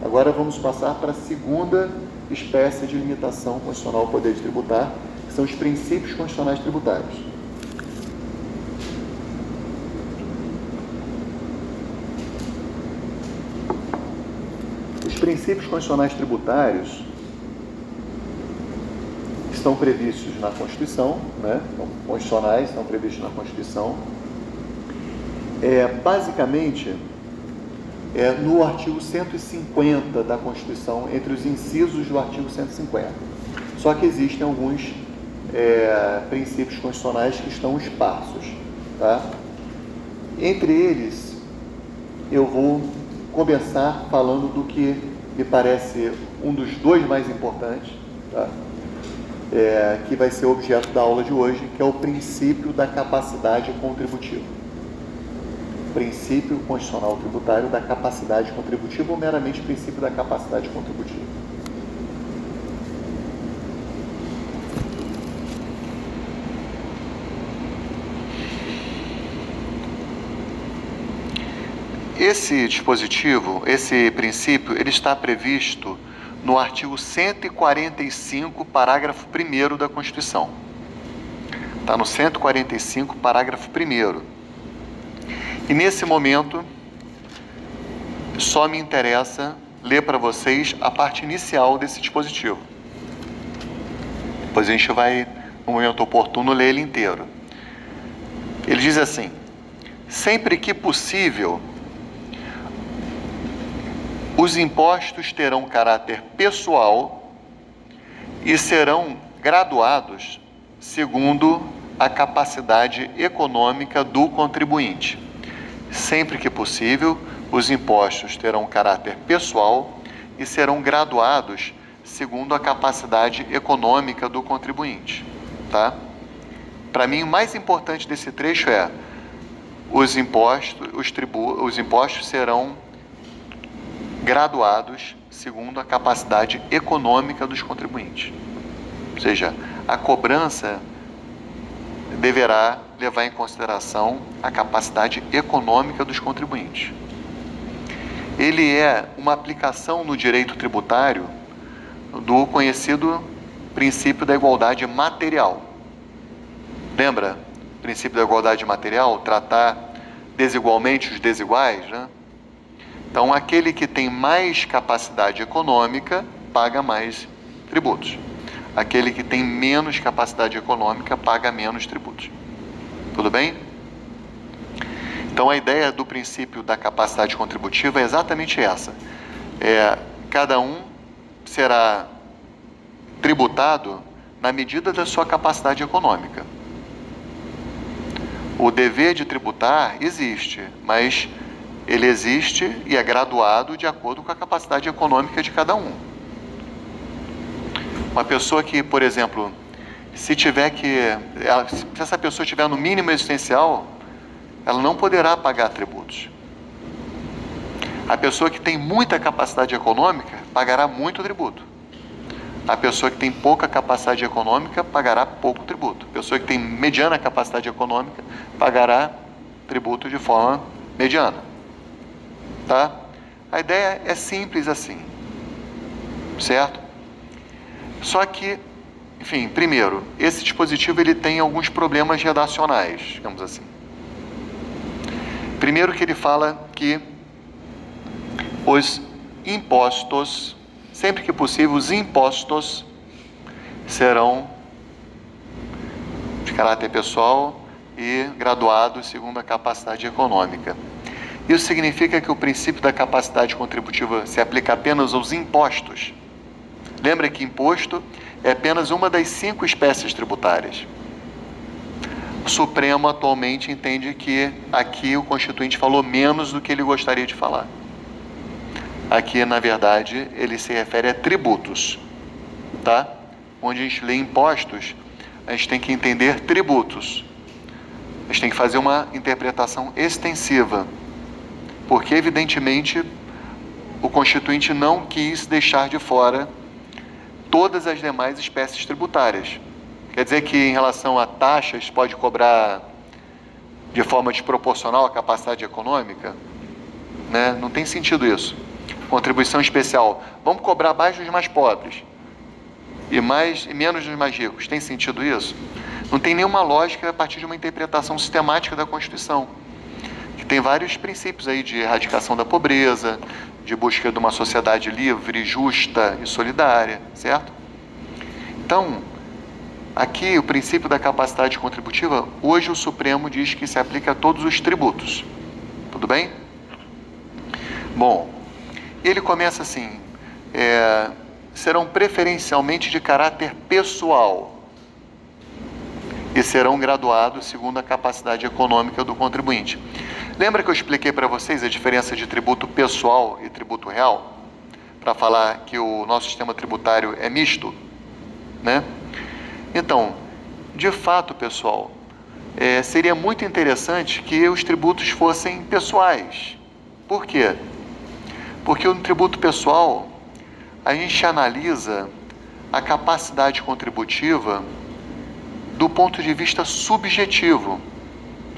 Agora vamos passar para a segunda espécie de limitação constitucional ao poder de tributar, que são os princípios constitucionais tributários. Os princípios constitucionais tributários estão previstos na Constituição, né? Então, constitucionais estão previstos na Constituição. Basicamente, no artigo 150 da Constituição, entre os incisos do artigo 150. Só que existem alguns princípios constitucionais que estão esparsos, tá? Entre eles, eu vou começar falando do que me parece um dos dois mais importantes, tá? Que vai ser objeto da aula de hoje, que é o princípio da capacidade contributiva. Princípio constitucional tributário da capacidade contributiva, ou meramente princípio da capacidade contributiva. Esse dispositivo, esse princípio, ele está previsto no artigo 145, parágrafo 1º da Constituição. Está no 145, parágrafo 1º. E nesse momento, só me interessa ler para vocês a parte inicial desse dispositivo. Depois a gente vai, no momento oportuno, ler ele inteiro. Ele diz assim: sempre que possível, os impostos terão caráter pessoal e serão graduados segundo a capacidade econômica do contribuinte. Sempre que possível, os impostos terão caráter pessoal e serão graduados segundo a capacidade econômica do contribuinte, tá? Para mim, o mais importante desse trecho é os impostos serão graduados segundo a capacidade econômica dos contribuintes. Ou seja, a cobrança deverá levar em consideração a capacidade econômica dos contribuintes. Ele é uma aplicação no direito tributário do conhecido princípio da igualdade material. Lembra? O princípio da igualdade material, tratar desigualmente os desiguais, né? Então, aquele que tem mais capacidade econômica paga mais tributos. Aquele que tem menos capacidade econômica paga menos tributos. Tudo bem? Então, a ideia do princípio da capacidade contributiva é exatamente essa. Cada um será tributado na medida da sua capacidade econômica. O dever de tributar existe, mas ele existe e é graduado de acordo com a capacidade econômica de cada um. Uma pessoa que, por exemplo, se essa pessoa estiver no mínimo existencial, ela não poderá pagar tributos. A pessoa que tem muita capacidade econômica pagará muito tributo. A pessoa que tem pouca capacidade econômica pagará pouco tributo. A pessoa que tem mediana capacidade econômica pagará tributo de forma mediana. Tá? A ideia é simples assim, certo? Só que, enfim, primeiro, esse dispositivo ele tem alguns problemas redacionais, digamos assim. Primeiro que ele fala que os impostos, sempre que possível, os impostos serão de caráter pessoal e graduados segundo a capacidade econômica. Isso significa que o princípio da capacidade contributiva se aplica apenas aos impostos. Lembra que imposto é apenas uma das 5 espécies tributárias. O Supremo atualmente entende que aqui o Constituinte falou menos do que ele gostaria de falar. Aqui, na verdade, ele se refere a tributos, tá? Onde a gente lê impostos, a gente tem que entender tributos. A gente tem que fazer uma interpretação extensiva. Porque, evidentemente, o Constituinte não quis deixar de fora todas as demais espécies tributárias. Quer dizer que, em relação a taxas, pode cobrar de forma desproporcional à capacidade econômica? Né? Não tem sentido isso. contribuição especial, vamos cobrar mais dos mais pobres e menos dos mais ricos. Tem sentido isso? Não tem nenhuma lógica a partir de uma interpretação sistemática da Constituição, que tem vários princípios aí de erradicação da pobreza, de busca de uma sociedade livre, justa e solidária, certo? Então, aqui o princípio da capacidade contributiva, hoje o Supremo diz que se aplica a todos os tributos. Tudo bem? Bom, ele começa assim, serão preferencialmente de caráter pessoal e serão graduados segundo a capacidade econômica do contribuinte. Lembra que eu expliquei para vocês a diferença de tributo pessoal e tributo real? Para falar que o nosso sistema tributário é misto, né? Então, de fato, pessoal, seria muito interessante que os tributos fossem pessoais. Por quê? Porque no tributo pessoal, a gente analisa a capacidade contributiva do ponto de vista subjetivo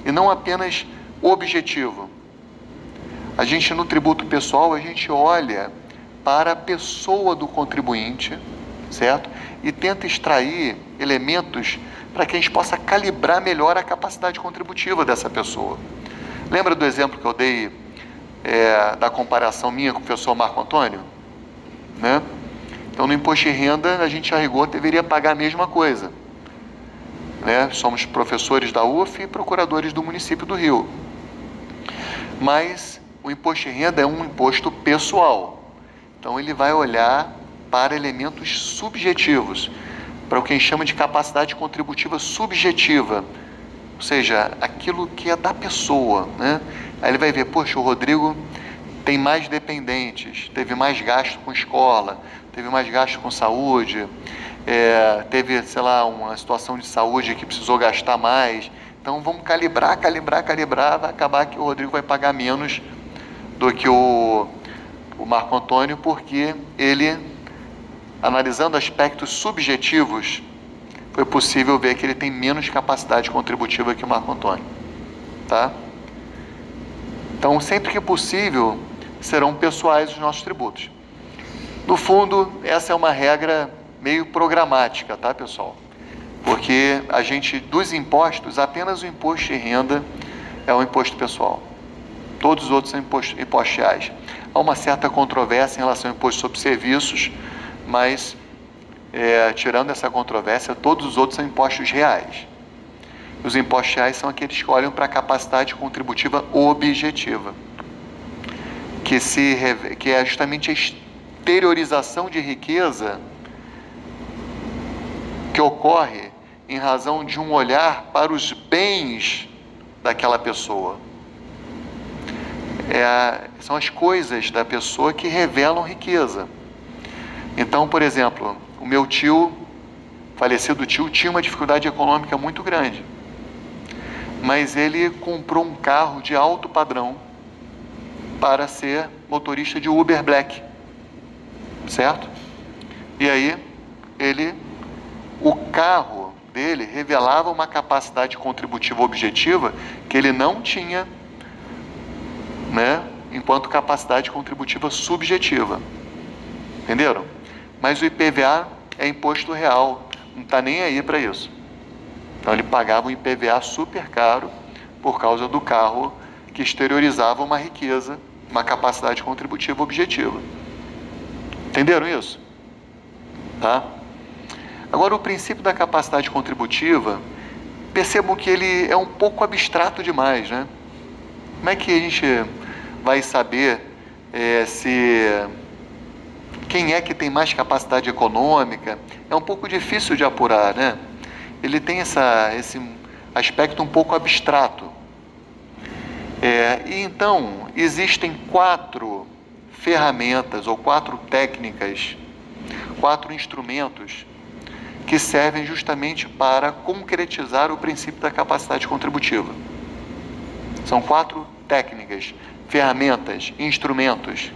e não apenas objetivo. A gente, no tributo pessoal, a gente olha para a pessoa do contribuinte, certo? E tenta extrair elementos para que a gente possa calibrar melhor a capacidade contributiva dessa pessoa. Lembra do exemplo que eu dei da comparação minha com o professor Marco Antônio? Né? Então, no imposto de renda, a gente, a rigor, deveria pagar a mesma coisa. Né? Somos professores da UF e procuradores do município do Rio. Mas o imposto de renda é um imposto pessoal. Então, ele vai olhar para elementos subjetivos, para o que a gente chama de capacidade contributiva subjetiva, ou seja, aquilo que é da pessoa, né? Aí ele vai ver, poxa, o Rodrigo tem mais dependentes, teve mais gasto com escola, teve mais gasto com saúde, teve, sei lá, uma situação de saúde que precisou gastar mais. Então vamos calibrar, vai acabar que o Rodrigo vai pagar menos do que o Marco Antônio, porque ele, analisando aspectos subjetivos, foi possível ver que ele tem menos capacidade contributiva que o Marco Antônio, tá? Então, sempre que possível, serão pessoais os nossos tributos. No fundo, essa é uma regra meio programática, tá, pessoal? Porque a gente, dos impostos, apenas o imposto de renda é um imposto pessoal. Todos os outros são impostos reais. Há uma certa controvérsia em relação ao imposto sobre serviços, mas, tirando essa controvérsia, todos os outros são impostos reais. Os impostos reais são aqueles que olham para a capacidade contributiva objetiva, que é justamente a exteriorização de riqueza que ocorre em razão de um olhar para os bens daquela pessoa. São as coisas da pessoa que revelam riqueza. Então, por exemplo, o meu falecido tio, tinha uma dificuldade econômica muito grande, mas ele comprou um carro de alto padrão para ser motorista de Uber Black, certo? E aí, o carro dele revelava uma capacidade contributiva objetiva que ele não tinha, né, enquanto capacidade contributiva subjetiva. Entenderam? Mas o IPVA é imposto real, não está nem aí para isso. Então ele pagava um IPVA super caro por causa do carro que exteriorizava uma riqueza, uma capacidade contributiva objetiva. Entenderam isso? Tá? Agora, o princípio da capacidade contributiva, percebam que ele é um pouco abstrato demais, né? Como é que a gente vai saber quem é que tem mais capacidade econômica? É um pouco difícil de apurar, né? Ele tem esse aspecto um pouco abstrato. E então, existem 4 ferramentas ou 4 técnicas, 4 instrumentos que servem justamente para concretizar o princípio da capacidade contributiva. São 4 técnicas, ferramentas, instrumentos,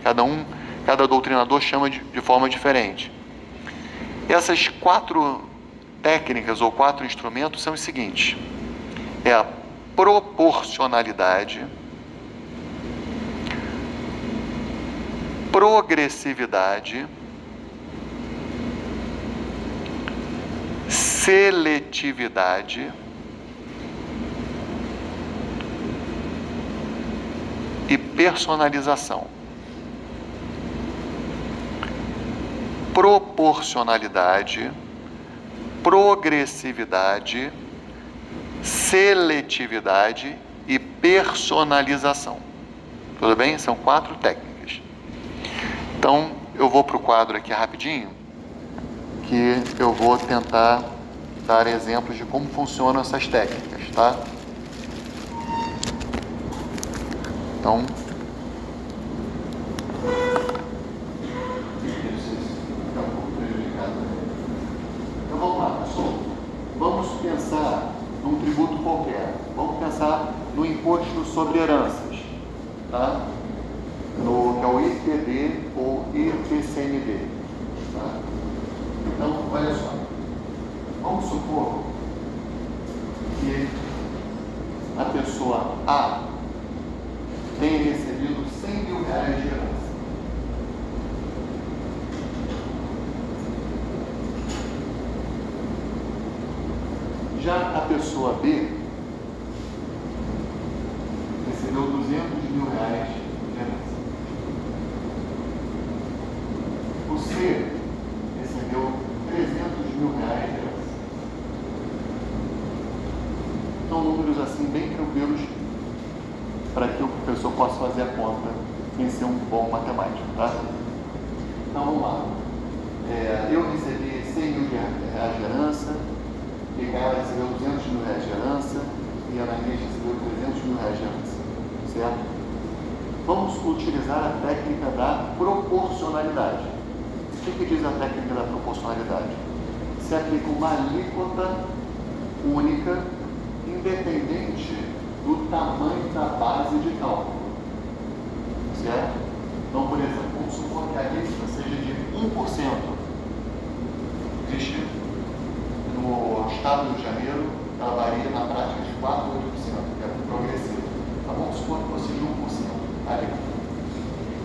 cada doutrinador chama de forma diferente. Essas 4 técnicas ou 4 instrumentos são os seguintes: a proporcionalidade, progressividade, seletividade e personalização. Proporcionalidade, progressividade, seletividade e personalização. Tudo bem? São 4 técnicas. Então, eu vou para o quadro aqui rapidinho, que eu vou tentar dar exemplos de como funcionam essas técnicas, tá? Então, vamos lá, pessoal. Vamos pensar num tributo qualquer. Vamos pensar no imposto sobre heranças, tá? Que é o ITD ou ITCMD. Tá? Então, olha só. Vamos supor que a pessoa A tenha recebido R$100 mil de herança. Já a pessoa B recebeu R$200 mil de herança. O C recebeu R$300 mil de herança. São números assim bem tranquilos para que o professor possa fazer a conta sem ser um bom matemático, tá? Então vamos lá. Eu recebi R$100 mil de herança, Micaela recebeu R$200 mil de herança e a Ananias recebeu R$300 mil de herança, certo? Vamos utilizar a técnica da proporcionalidade. O que diz a técnica da proporcionalidade? Se aplica uma alíquota única, independente do tamanho da base de cálculo, certo? Então, por exemplo, vamos supor que a alíquota seja de 1%. Existe no estado do Rio de Janeiro, ela varia na prática de 4% a 8%, que é progressivo. Então, vamos supor que fosse de 1% a alíquota.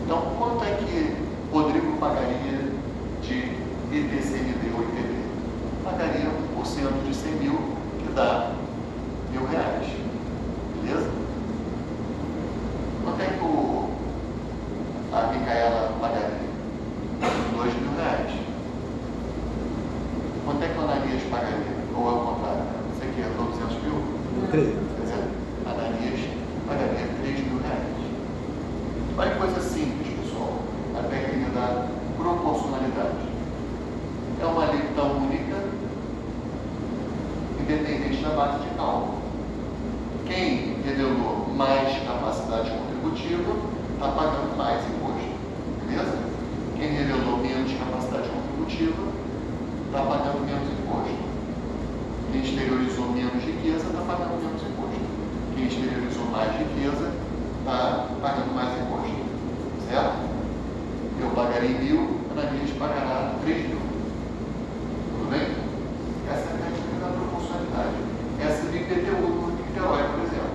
Então, quanto é que Rodrigo pagaria de ITCMD ou ITB? Pagaria 1% de 100 mil, que dá R$1.000. Beleza? Quanto é que a Micaela pagaria? R$2.000. Quanto é que a Ananias pagaria? Ou é o contrário? Você aqui é 200 mil? 300. A Ananias pagaria R$3.000. Olha que coisa simples, pessoal. A técnica da proporcionalidade. É uma alíquota única, independente da base de cálculo. Quem revelou mais capacidade contributiva está pagando mais imposto. Beleza? Quem revelou menos capacidade contributiva está pagando menos imposto. Quem exteriorizou menos riqueza está pagando menos imposto. Quem exteriorizou mais riqueza está pagando mais imposto. Certo? Eu pagarei 1.000, a Ananias pagará 3.000. Tudo bem? Essa é a técnica da proporcionalidade. Essa é do IPTU no Niterói, por exemplo.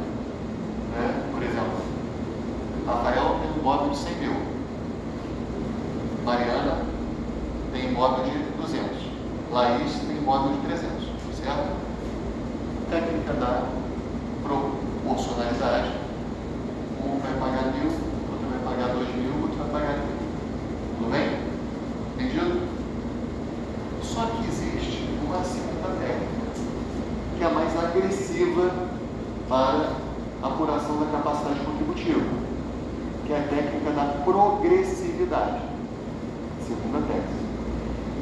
Por exemplo, Rafael tem um imóvel de 100 mil. Mariana tem imóvel de 200. Laís tem imóvel de 300. Certo? Técnica da proporcionalidade. Um vai pagar 1.000, outro vai pagar 2.000, outro vai pagar 1.000. Tudo bem? Entendido? Só que existe uma segunda técnica, que é a mais agressiva para a apuração da capacidade contributiva, que é a técnica da progressividade. Segunda técnica.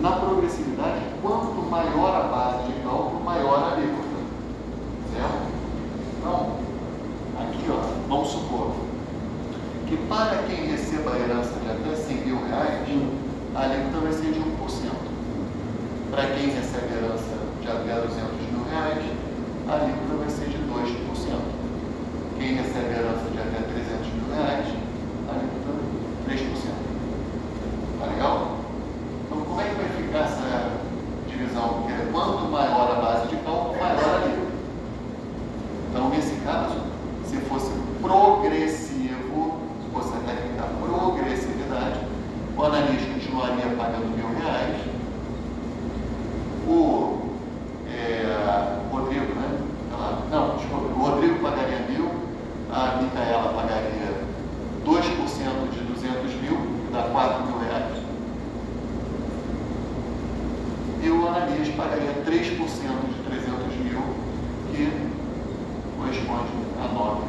Na progressividade, quanto maior a base de cálculo, maior a alíquota. Certo? Então, aqui, vamos supor que para quem receba a herança de até R$100 mil, a alíquota vai ser de 1%. Para quem recebe a herança de até R$200 mil, a alíquota vai ser de 2%. Quem recebe a herança de até R$300 mil, a alíquota é 3%. Tá legal? Então, como é que vai ficar essa divisão? Porque quanto maior a base de cálculo, maior a alíquota. Então, nesse caso, se fosse progressivo, se fosse a técnica da progressividade, Maria pagando R$1.000, o Rodrigo, né? O Rodrigo pagaria 1.000, a Micaela pagaria 2% de 200.000, que dá R$4.000. E o Ananias pagaria 3% de 300.000, que corresponde a R$9.000.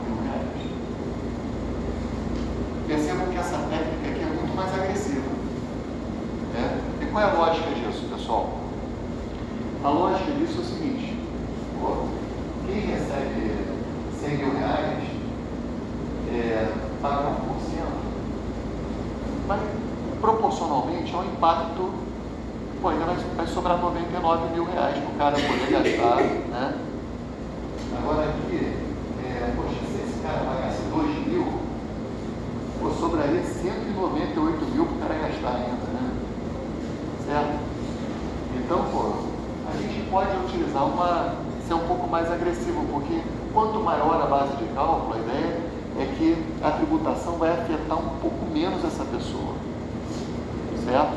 Percebam que essa técnica aqui é muito mais agressiva. Né? E qual é a lógica disso, pessoal? A lógica disso é o seguinte: quem recebe R$100.000 paga 1%, mas proporcionalmente ao impacto, ainda vai sobrar R$99.000 para o cara poder gastar, né? Agora aqui, se esse cara pagasse R$2.000, sobraria R$198.000 para o cara gastar ainda, né? Certo? Então, a gente pode utilizar ser um pouco mais agressivo, porque quanto maior a base de cálculo, a ideia é que a tributação vai afetar um pouco menos essa pessoa, certo?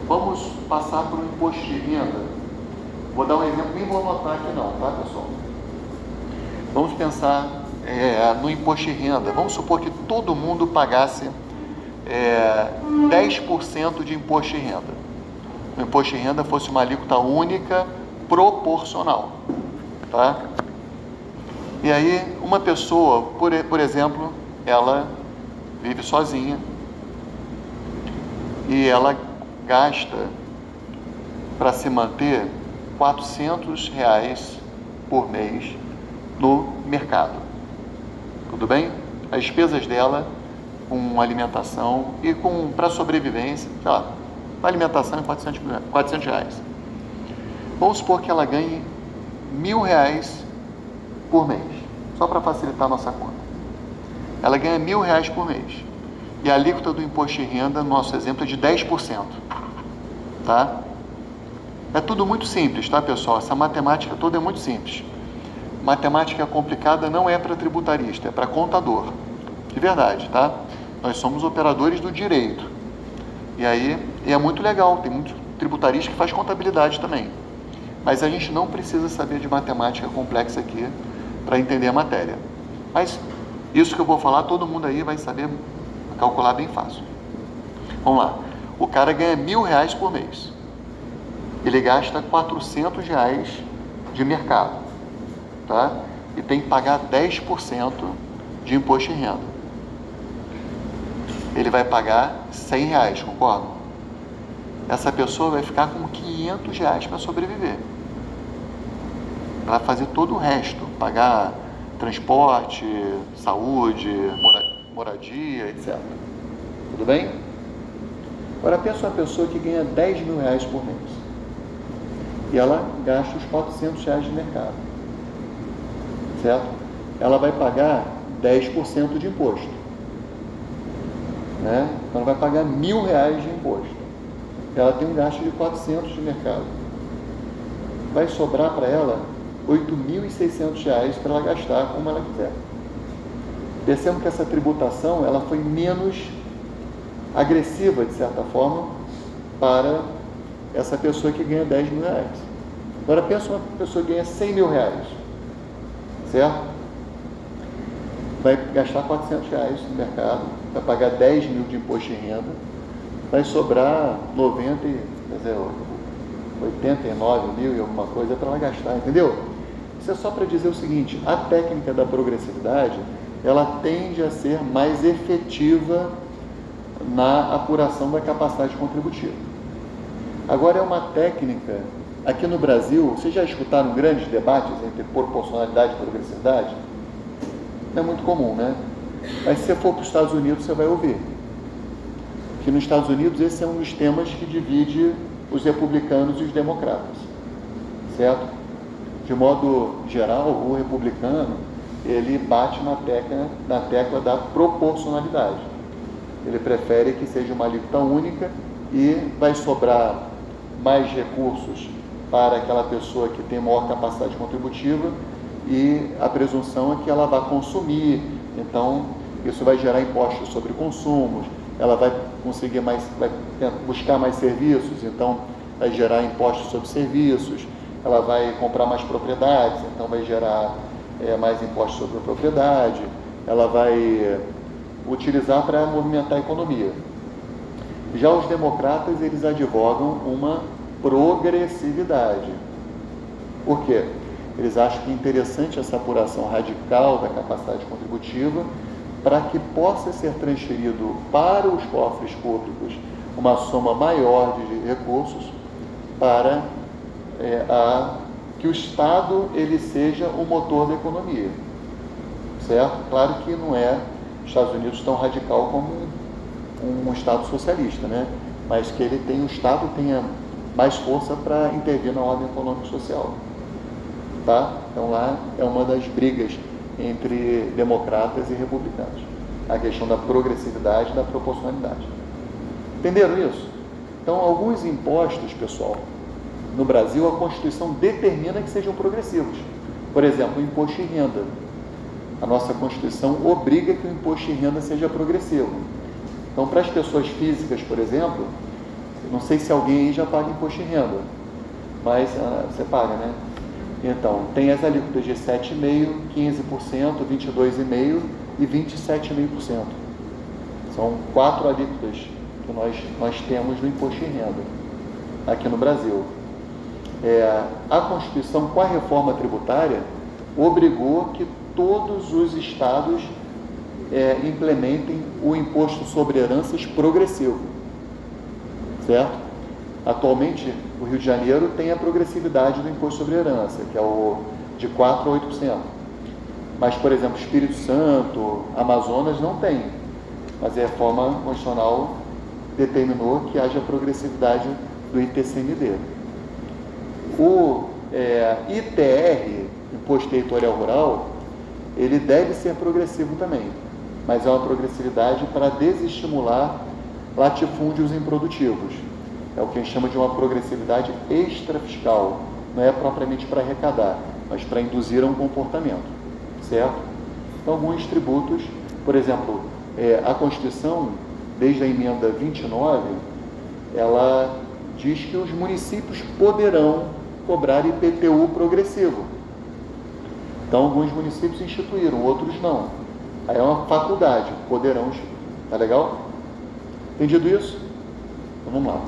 Vamos passar para o imposto de renda. Vou dar um exemplo, nem vou anotar aqui não, tá, pessoal? Vamos pensar no imposto de renda. Vamos supor que todo mundo pagasse 10% de imposto de renda. O imposto de renda fosse uma alíquota única, proporcional, tá? E aí, uma pessoa, por exemplo, ela vive sozinha e ela gasta para se manter R$400 por mês no mercado. Tudo bem? As despesas dela com alimentação e para sobrevivência, sei lá, a alimentação é R$400. Vamos supor que ela ganhe R$1.000 por mês, só para facilitar a nossa conta. Ela ganha R$1.000 por mês. E a alíquota do imposto de renda, no nosso exemplo, é de 10%. Tá? É tudo muito simples, tá, pessoal? Essa matemática toda é muito simples. Matemática complicada não é para tributarista, é para contador. De verdade, tá? Nós somos operadores do direito. E aí, é muito legal, tem muito tributarista que faz contabilidade também. Mas a gente não precisa saber de matemática complexa aqui para entender a matéria. Mas isso que eu vou falar, todo mundo aí vai saber calcular bem fácil. Vamos lá. O cara ganha R$1.000 por mês. Ele gasta R$400 de mercado, tá? E tem que pagar 10% de imposto de renda. Ele vai pagar R$100, concorda? Essa pessoa vai ficar com R$500 para sobreviver. Para fazer todo o resto, pagar transporte, saúde, moradia, etc. Tudo bem? Agora pensa uma pessoa que ganha R$10.000 por mês e ela gasta os R$400 de mercado, certo? Ela vai pagar 10% de imposto, né? Então ela vai pagar R$1.000 de imposto. Ela tem um gasto de 400 de mercado. Vai sobrar para ela R$8.600 para ela gastar como ela quiser. Percebam que essa tributação ela foi menos agressiva, de certa forma, para essa pessoa que ganha R$10.000. Agora pensa uma pessoa que ganha R$100.000, certo? Vai gastar R$400 no mercado, vai pagar R$10.000 de imposto de renda, vai sobrar 89.000 e alguma coisa para ela gastar, entendeu? Isso é só para dizer o seguinte: a técnica da progressividade ela tende a ser mais efetiva na apuração da capacidade contributiva. Agora é uma técnica, aqui no Brasil, vocês já escutaram grandes debates entre proporcionalidade e progressividade? Não é muito comum, né? Mas se você for para os Estados Unidos, você vai ouvir. Que nos Estados Unidos esse é um dos temas que divide os republicanos e os democratas, certo? De modo geral, o republicano, ele bate na tecla da proporcionalidade. Ele prefere que seja uma alíquota única e vai sobrar mais recursos para aquela pessoa que tem maior capacidade contributiva e a presunção é que ela vai consumir. Então, isso vai gerar impostos sobre consumos, ela vai conseguir vai buscar mais serviços, então vai gerar impostos sobre serviços, ela vai comprar mais propriedades, então vai gerar mais impostos sobre a propriedade, ela vai utilizar para movimentar a economia. Já os democratas, eles advogam uma progressividade. Por quê? Eles acham que é interessante essa apuração radical da capacidade contributiva para que possa ser transferido para os cofres públicos uma soma maior de recursos para que o Estado ele seja o motor da economia, certo? Claro que não é os Estados Unidos tão radical como um Estado socialista, né? Mas que o Estado tenha mais força para intervir na ordem econômica e social, tá? Então lá é uma das brigas entre democratas e republicanos, a questão da progressividade e da proporcionalidade. Entenderam isso? Então, alguns impostos, pessoal, no Brasil, a Constituição determina que sejam progressivos. Por exemplo, o imposto de renda. A nossa Constituição obriga que o imposto de renda seja progressivo. Então, para as pessoas físicas, por exemplo, não sei se alguém aí já paga imposto de renda, mas você paga, né? Então, tem as alíquotas de 7,5%, 15%, 22,5% e 27,5%. São 4 alíquotas que nós temos no imposto de renda aqui no Brasil. A Constituição, com a reforma tributária, obrigou que todos os estados implementem o imposto sobre heranças progressivo, certo? Atualmente, o Rio de Janeiro tem a progressividade do imposto sobre herança, que é de 4% a 8%. Mas, por exemplo, Espírito Santo, Amazonas não tem. Mas a reforma constitucional determinou que haja progressividade do ITCMD. O ITR, Imposto Territorial Rural, ele deve ser progressivo também, mas é uma progressividade para desestimular latifúndios improdutivos. É o que a gente chama de uma progressividade extrafiscal. Não é propriamente para arrecadar, mas para induzir a um comportamento, certo? Então, alguns tributos, por exemplo, a Constituição, desde a emenda 29, ela diz que os municípios poderão cobrar IPTU progressivo. Então, alguns municípios instituíram, outros não. Aí é uma faculdade, poderão instituir. Tá legal? Entendido isso? Então, vamos lá.